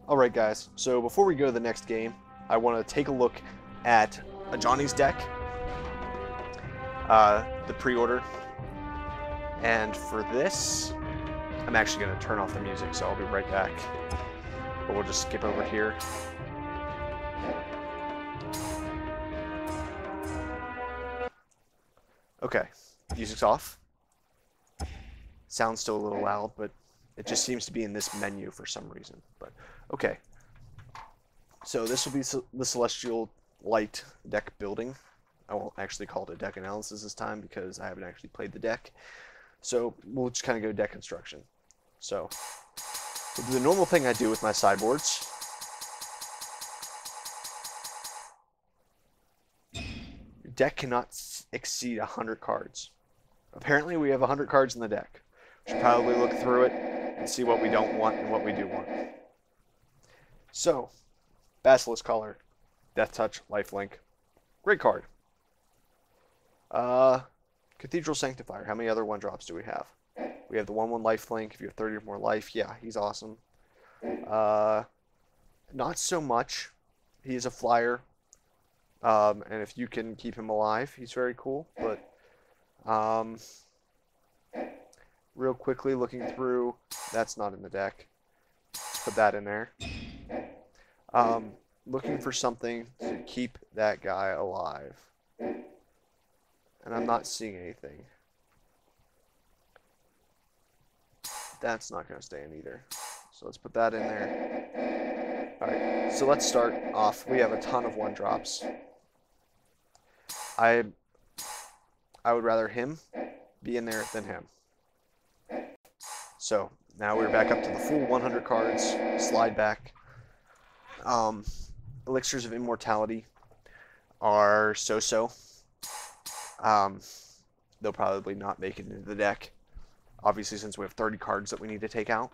Alright guys, so before we go to the next game, I want to take a look at Ajani's deck, the pre-order, and for this, I'm actually going to turn off the music, so I'll be right back, but we'll just skip over here. Okay, music's off. Sounds still a little loud, but it just seems to be in this menu for some reason. But okay, so this will be the Celestial Light deck building. I won't actually call it a deck analysis this time because I haven't actually played the deck. So we'll just kind of go deck construction. So we'll do the normal thing I do with my sideboards. Your deck cannot exceed 100 cards. Apparently we have 100 cards in the deck. We should probably look through it and see what we don't want and what we do want. So, Basilisk Collar, Death Touch, Lifelink, great card. Cathedral Sanctifier, how many other 1-drops do we have? We have the 1/1 Lifelink, if you have 30 or more life, yeah, he's awesome. Not so much, he is a flyer, and if you can keep him alive, he's very cool, but, real quickly, looking through, that's not in the deck. Let's put that in there. Looking for something to keep that guy alive. And I'm not seeing anything. That's not going to stay in either. So let's put that in there. Alright, so let's start off. We have a ton of 1-drops. I would rather him be in there than him. So now we're back up to the full 100 cards. Slide back. Elixirs of Immortality are so-so. They'll probably not make it into the deck. Obviously, since we have 30 cards that we need to take out.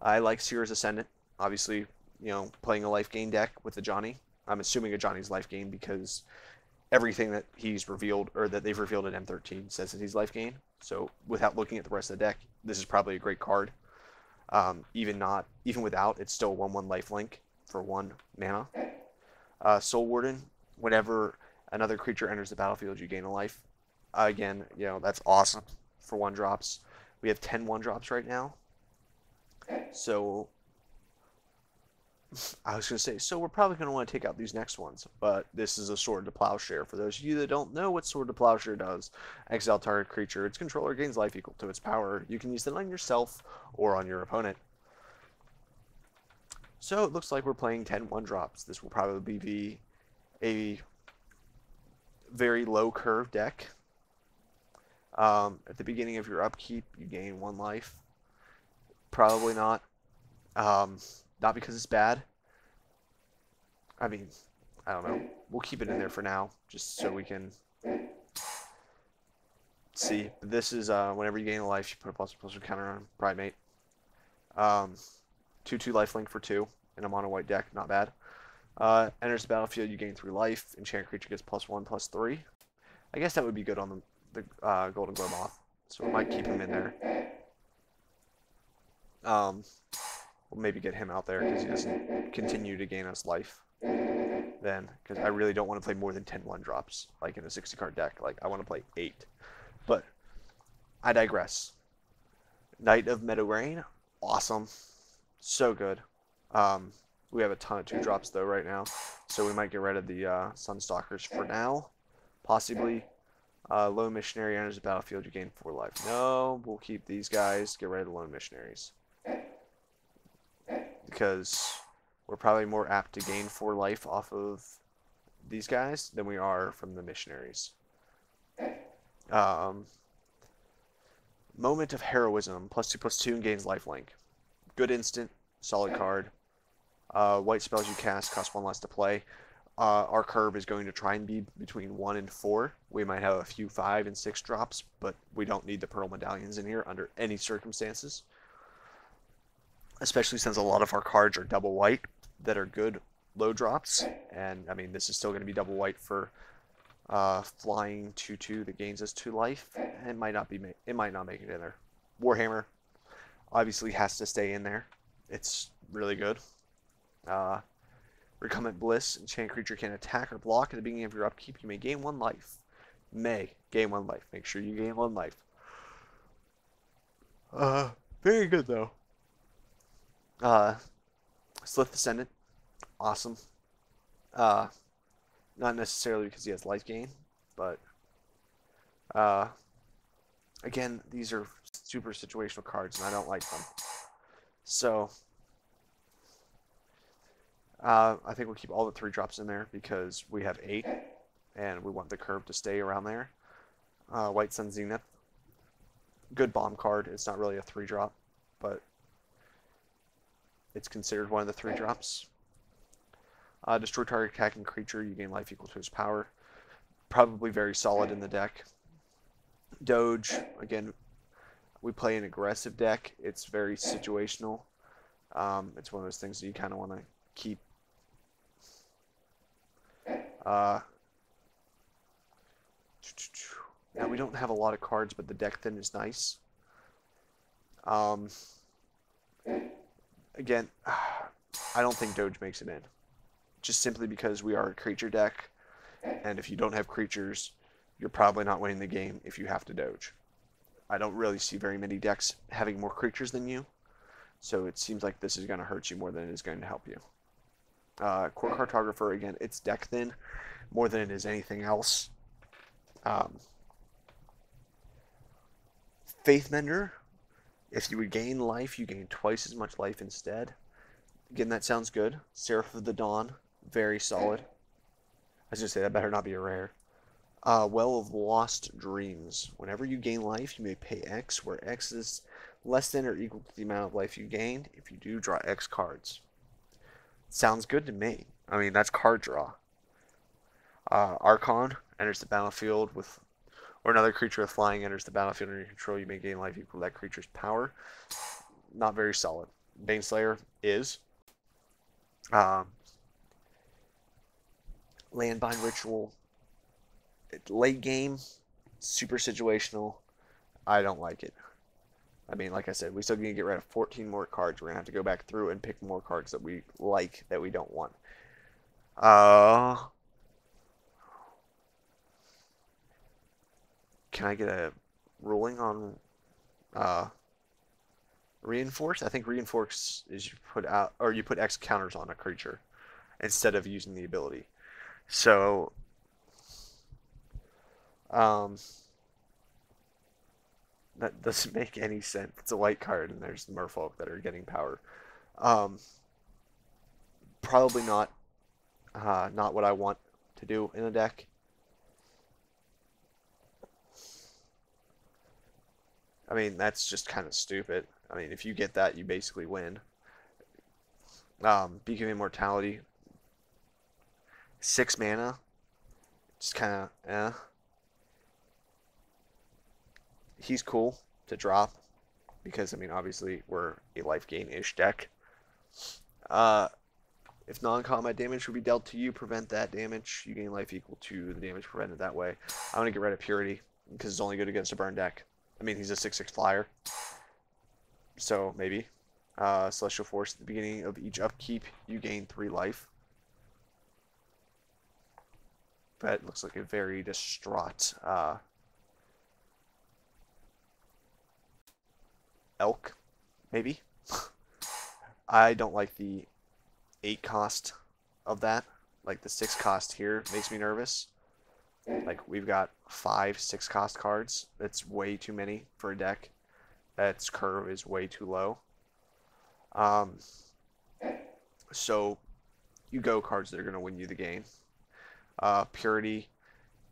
I like Serra's Ascendant. Obviously, you know, playing a life gain deck with Ajani. I'm assuming Ajani's life gain because everything that he's revealed, or that they've revealed at M13 says that he's life gain. So without looking at the rest of the deck, this is probably a great card. Even without, it's still 1/1 lifelink for 1 mana. Soul Warden, whenever another creature enters the battlefield, you gain a life. Again, you know, that's awesome for 1-drops. We have 10 1-drops right now. So I was going to say, so we're probably going to want to take out these next ones, but this is a Sword to Plowshare. For those of you that don't know what Sword to Plowshare does, exile target creature, its controller gains life equal to its power. You can use it on yourself or on your opponent. So it looks like we're playing 10 1-drops. This will probably be a very low curve deck. At the beginning of your upkeep, you gain 1 life. Probably not. Not because it's bad. I mean, I don't know. We'll keep it in there for now, just so we can see. This is whenever you gain a life, you put a +++ counter on Pridemate. 2/2 lifelink for 2 in a mono white deck, not bad. Enters the battlefield, you gain 3 life. Enchant creature gets +1/+3. I guess that would be good on the Golden Glow Moth, so we might keep him in there. We'll maybe get him out there because he doesn't continue to gain us life then, because I really don't want to play more than 10 1-drops, like in a 60-card deck. Like, I want to play 8. But I digress. Knight of Meadowgrain, awesome. So good. We have a ton of 2-drops, though, right now, so we might get rid of the Sunstalkers for now. Possibly. Lone Missionary enters the battlefield, you gain 4 life. No, we'll keep these guys, get rid of the Lone Missionaries. Because we're probably more apt to gain 4 life off of these guys than we are from the missionaries. Moment of Heroism, +2/+2 and gains lifelink. Good instant, solid card. White spells you cast cost 1 less to play. Our curve is going to try and be between 1 and 4. We might have a few 5 and 6 drops, but we don't need the Pearl Medallions in here under any circumstances. Especially since a lot of our cards are double white that are good low drops. And, I mean, this is still going to be double white for flying 2/2 that gains us 2 life. It might not make it in there. Warhammer obviously has to stay in there. It's really good. Recumbent Bliss. Enchanted creature can attack or block at the beginning of your upkeep. You may gain 1 life. May gain 1 life. Make sure you gain 1 life. Very good though. Slith Ascendant. Awesome. Not necessarily because he has life gain, but again, these are super situational cards, and I don't like them. So I think we'll keep all the 3-drops in there because we have 8, and we want the curve to stay around there. White Sun Zenith. Good bomb card. It's not really a 3-drop, but it's considered one of the 3-drops. Destroy target attacking creature. You gain life equal to its power. Probably very solid in the deck. Doge. Again, we play an aggressive deck. It's very situational. It's one of those things that you kind of want to keep. Now, we don't have a lot of cards, but the deck thin is nice. Again, I don't think Doge makes it in. Just simply because we are a creature deck, and if you don't have creatures, you're probably not winning the game if you have to Doge. I don't really see very many decks having more creatures than you, so it seems like this is going to hurt you more than it is going to help you. Core Cartographer, again, it's deck thin more than it is anything else. Faithmender, if you would gain life, you gain twice as much life instead. Again, that sounds good. Seraph of the Dawn, very solid. I was going to say, that better not be a rare. Well of Lost Dreams. Whenever you gain life, you may pay X, where X is less than or equal to the amount of life you gained. If you do, draw X cards. Sounds good to me. I mean, that's card draw. Archon enters the battlefield with, or another creature with flying enters the battlefield under your control. You may gain life equal to that creature's power. Not very solid. Baneslayer is. Landbind Ritual. Late game, super situational. I don't like it. I mean, like I said, we still need to get rid of 14 more cards. We're going to have to go back through and pick more cards that we like that we don't want. Can I get a ruling on Reinforce? I think Reinforce is you put out, or you put X counters on a creature instead of using the ability. So that doesn't make any sense. It's a white card, and there's the merfolk that are getting power. Probably not what I want to do in a deck. I mean, that's just kind of stupid. I mean, if you get that, you basically win. Beacon of Immortality. 6 mana. Just kind of, He's cool to drop because, I mean, obviously we're a life gain-ish deck. If non-combat damage would be dealt to you, prevent that damage. You gain life equal to the damage prevented that way. I want to get rid of Purity because it's only good against a burn deck. I mean, he's a 6/6 flyer. So, maybe. Celestial Force at the beginning of each upkeep, you gain 3 life. That looks like a very distraught elk, maybe. I don't like the 8 cost of that. Like the 6 cost here makes me nervous. Like we've got 5 6 cost cards. That's way too many for a deck. That's curve is way too low. So you go cards that are going to win you the game. Purity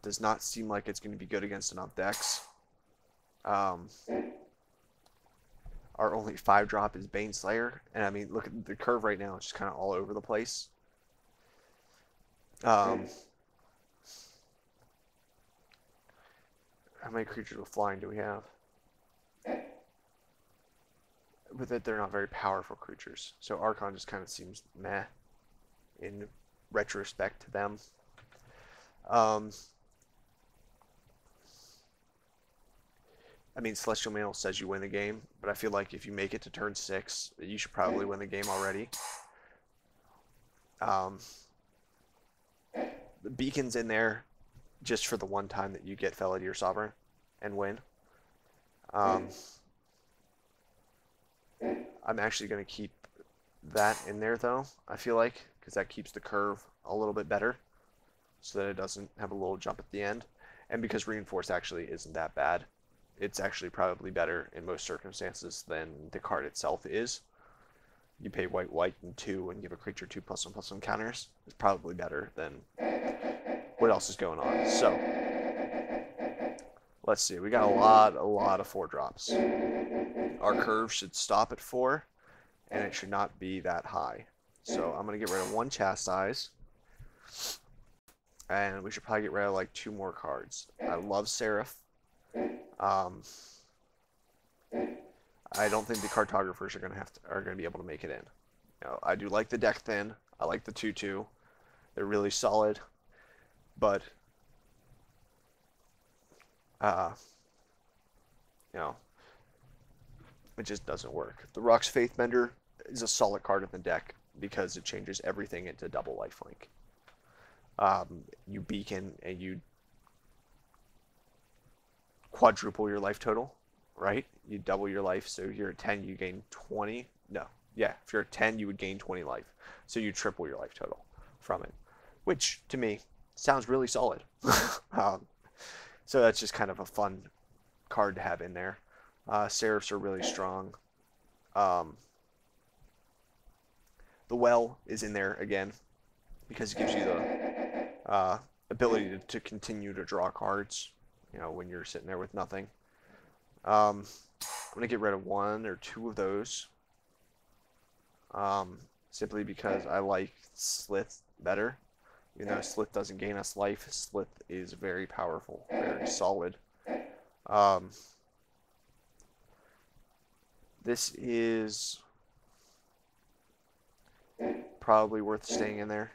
does not seem like it's going to be good against enough decks. Our only 5-drop is Baneslayer, and I mean, look at the curve right now; it's just kind of all over the place. How many creatures with flying do we have? With it, they're not very powerful creatures, so Archon just kind of seems meh in retrospect to them. I mean, Celestial Mantle says you win the game, but I feel like if you make it to turn 6, you should probably win the game already. Um, the beacon's in there just for the one time that you get Felidar Sovereign and win. I'm actually going to keep that in there though, I feel like, because that keeps the curve a little bit better so that it doesn't have a little jump at the end. And because Reinforce actually isn't that bad, it's actually probably better in most circumstances than the card itself is. You pay white, and 2 and give a creature 2+1/+1 counters. It's probably better than what else is going on. So, let's see. We got a lot of 4-drops. Our curve should stop at 4, and it should not be that high. So I'm going to get rid of 1 Chastise. And we should probably get rid of like 2 more cards. I love Seraph. I don't think the cartographers are gonna be able to make it in. You know, I do like the deck thin. I like the 2/2. They're really solid, but you know, it just doesn't work. The Rhox Faithmender is a solid card in the deck because it changes everything into double lifelink. You beacon and you quadruple your life total, right? You double your life, so if you're at 10, you gain 20. No, yeah, if you're at 10, you would gain 20 life. So you triple your life total from it, which to me sounds really solid. So that's just kind of a fun card to have in there. Seraphs are really strong. The Well is in there again because it gives you the ability to continue to draw cards, you know, when you're sitting there with nothing. I'm going to get rid of 1 or 2 of those. Simply because I like Slith better. Even though Slith doesn't gain us life, Slith is very powerful, very solid. This is probably worth staying in there.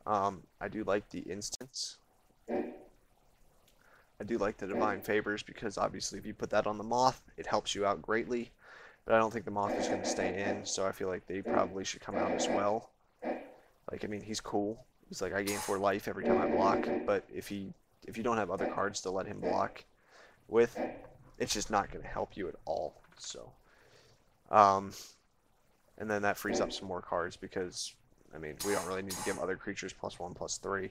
I do like the instants. I do like the Divine Favors because obviously if you put that on the Moth, it helps you out greatly. But I don't think the Moth is going to stay in, so I feel like they probably should come out as well. Like, I mean, he's cool. He's like, I gain 4 life every time I block, but if you don't have other cards to let him block with, it's just not going to help you at all. So, and then that frees up some more cards because, I mean, we don't really need to give other creatures +1/+3.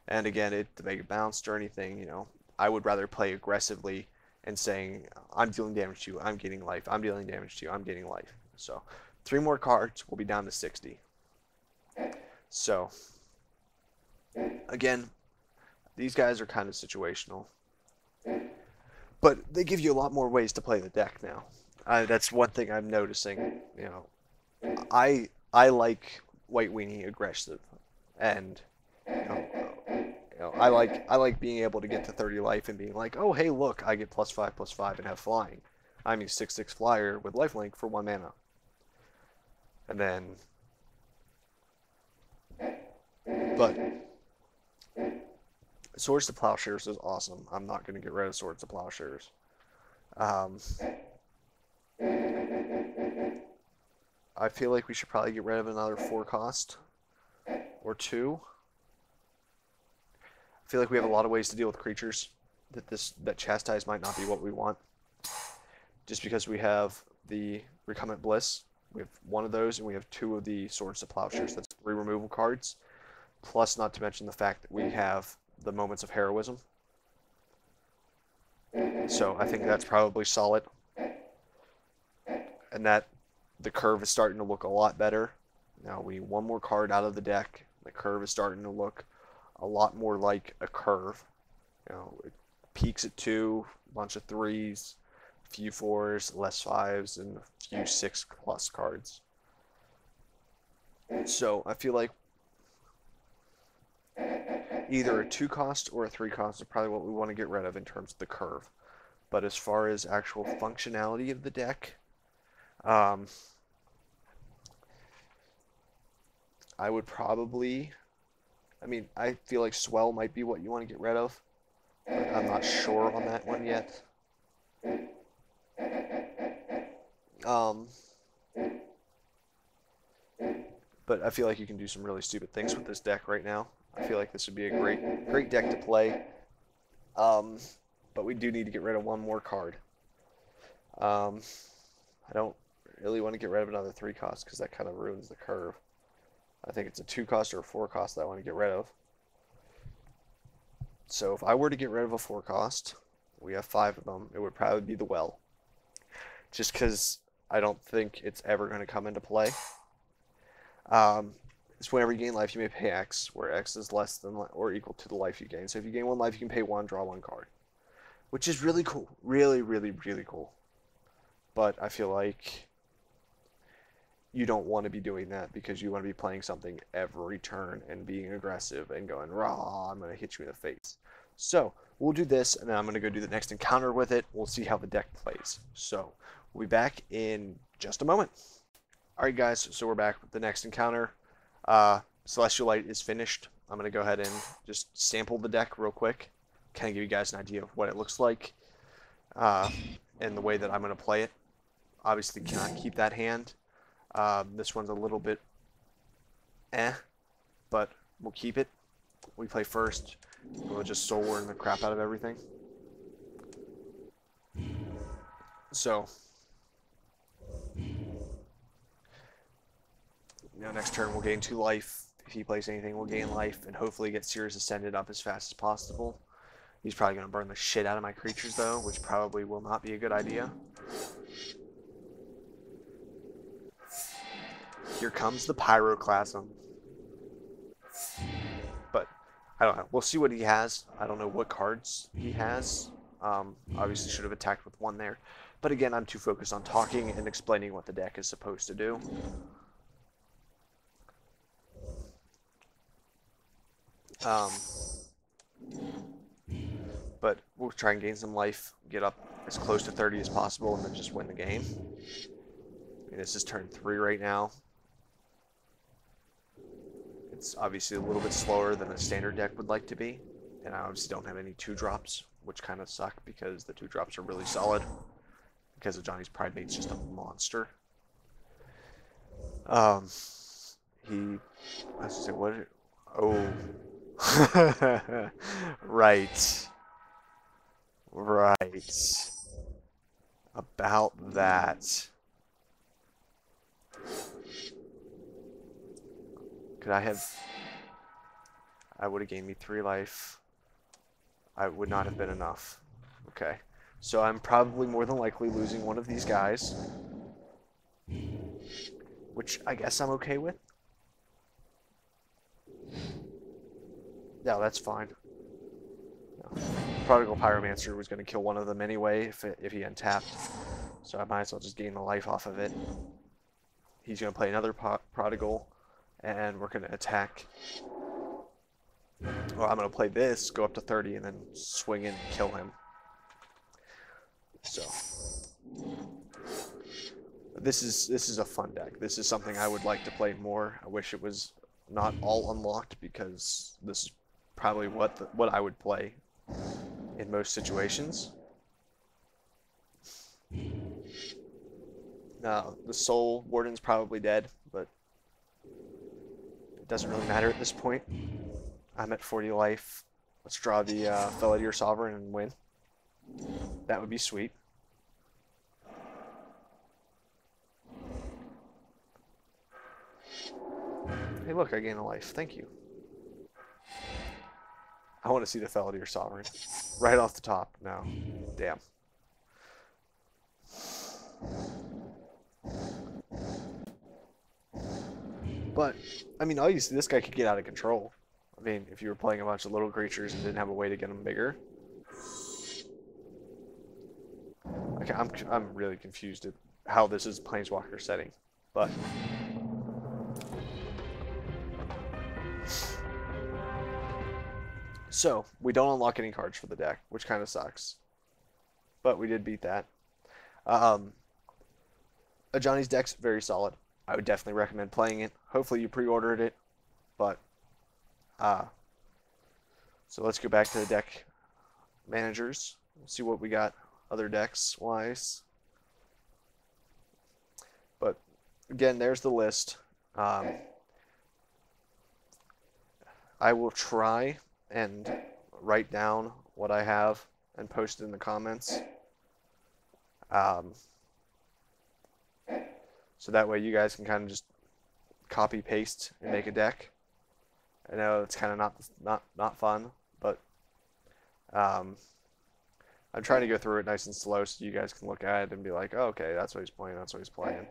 And again, they get bounced or anything, you know. I would rather play aggressively and saying, I'm dealing damage to you, I'm getting life, I'm dealing damage to you, I'm getting life. So, 3 more cards, we'll be down to 60. So, again, these guys are kind of situational. But they give you a lot more ways to play the deck now. That's one thing I'm noticing. You know, I like White Weenie aggressive, and I like being able to get to 30 life and being like, oh hey look, I get +5/+5 and have flying. I'm a 6/6 flyer with lifelink for 1 mana. And then, but Swords to Plowshares is awesome. I'm not going to get rid of Swords to Plowshares. I feel like we should probably get rid of another 4 cost or 2. I feel like we have a lot of ways to deal with creatures that Chastise might not be what we want. Just because we have the Recumbent Bliss, we have 1 of those, and we have 2 of the Swords to Plowshares. That's 3 removal cards. Plus, not to mention the fact that we have the Moments of Heroism. So I think that's probably solid. And that the curve is starting to look a lot better. Now we 1 more card out of the deck. The curve is starting to look a lot more like a curve. You know, it peaks at 2, a bunch of 3s, a few 4s, less 5s, and a few 6+ cards. So I feel like either a 2 cost or a 3 cost is probably what we want to get rid of in terms of the curve. But as far as actual functionality of the deck, I would probably, I mean, I feel like Swell might be what you want to get rid of, but I'm not sure on that one yet. but I feel like you can do some really stupid things with this deck right now. I feel like this would be a great deck to play. But we do need to get rid of one more card. I don't really want to get rid of another 3 cost because that kind of ruins the curve. I think it's a 2 cost or a 4 cost that I want to get rid of. So if I were to get rid of a 4 cost, we have 5 of them, it would probably be the Well. Just because I don't think it's ever going to come into play. It's whenever you gain life, you may pay X, where X is less than or equal to the life you gain. So if you gain 1 life, you can pay 1, draw 1 card. Which is really cool. Really, really, really cool. But I feel like you don't want to be doing that because you want to be playing something every turn and being aggressive and going, raw, I'm going to hit you in the face. So we'll do this, and then I'm going to go do the next encounter with it. We'll see how the deck plays. So we'll be back in just a moment. Alright guys, so we're back with the next encounter. Celestial Light is finished. I'm going to go ahead and just sample the deck real quick. Kind of give you guys an idea of what it looks like. And the way that I'm going to play it. Obviously cannot keep that hand. This one's a little bit but we'll keep it. We play first. We'll just Soul Warden the crap out of everything. So, next turn we'll gain 2 life. If he plays anything, we'll gain life, and hopefully get Sears Ascended up as fast as possible. He's probably going to burn the shit out of my creatures, though, which probably will not be a good idea. Here comes the Pyroclasm. But, I don't know. We'll see what he has. I don't know what cards he has. Obviously should have attacked with 1 there. But again, I'm too focused on talking and explaining what the deck is supposed to do. But we'll try and gain some life, get up as close to 30 as possible, and then just win the game. This is turn 3 right now. It's obviously a little bit slower than a standard deck would like to be, and I obviously don't have any 2-drops, which kind of suck because the 2-drops are really solid. Because of Johnny's Pridemate's just a monster. I was gonna say, what? Oh. Right. About that. Could I have... I would have gained me 3 life. I would not have been enough. Okay. So I'm probably more than likely losing one of these guys. Which I guess I'm okay with. Yeah, that's fine. No. Prodigal Pyromancer was going to kill one of them anyway if he untapped. So I might as well just gain the life off of it. He's going to play another Prodigal, and we're going to attack. Well, I'm going to play this, go up to 30, and then swing in and kill him. So this is a fun deck. This is something I would like to play more. I wish it was not all unlocked because this is probably what I would play in most situations. Now the Soul Warden's probably dead, but it doesn't really matter at this point. I'm at 40 life. Let's draw the Feldar Sovereign and win. That would be sweet. Hey look, I gain a life. Thank you. I want to see the Feldar Sovereign. Right off the top. No. Damn. But, I mean, obviously this guy could get out of control. I mean, if you were playing a bunch of little creatures and didn't have a way to get them bigger. Okay, I'm really confused at how this is Planeswalker setting, but so we don't unlock any cards for the deck, which kind of sucks, but we did beat that. Ajani's deck's very solid. I would definitely recommend playing it. Hopefully you pre-ordered it, but so let's go back to the deck managers. See what we got other decks wise. But again, there's the list. I will try and write down what I have and post it in the comments. So that way you guys can kind of just copy paste and make a deck. I know it's kind of not fun, but I'm trying to go through it nice and slow so you guys can look at it and be like, oh, okay, that's what he's playing, that's what he's playing.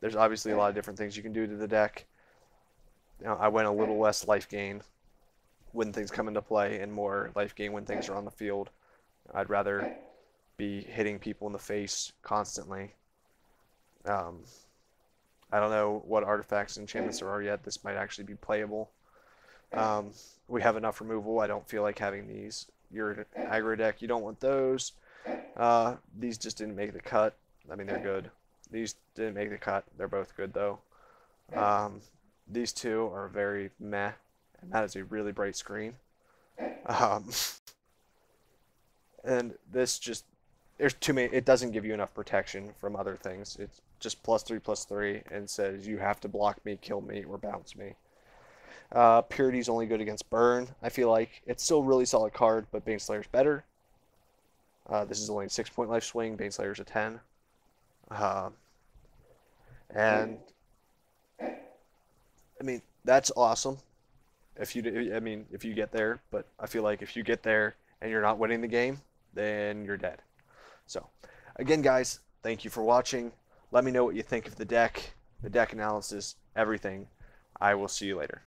There's obviously a lot of different things you can do to the deck. You know, I went a little less life gain when things come into play and more life gain when things are on the field. I'd rather be hitting people in the face constantly. I don't know what artifacts and enchantments there are yet. This might actually be playable. We have enough removal. I don't feel like having these. You're an aggro deck. You don't want those. These just didn't make the cut. I mean, they're good. These didn't make the cut. They're both good, though. These two are very meh, and that is a really bright screen. And this just, there's too many, it doesn't give you enough protection from other things. It's just +3/+3 and says you have to block me, kill me, or bounce me. Purity's only good against burn. I feel like it's still a really solid card, but Baneslayer's better. This is only a 6-point life swing. Baneslayer's a 10. And I mean, that's awesome if you get there, but I feel like if you get there and you're not winning the game, then you're dead. So again, guys, thank you for watching. Let me know what you think of the deck analysis, everything. I will see you later.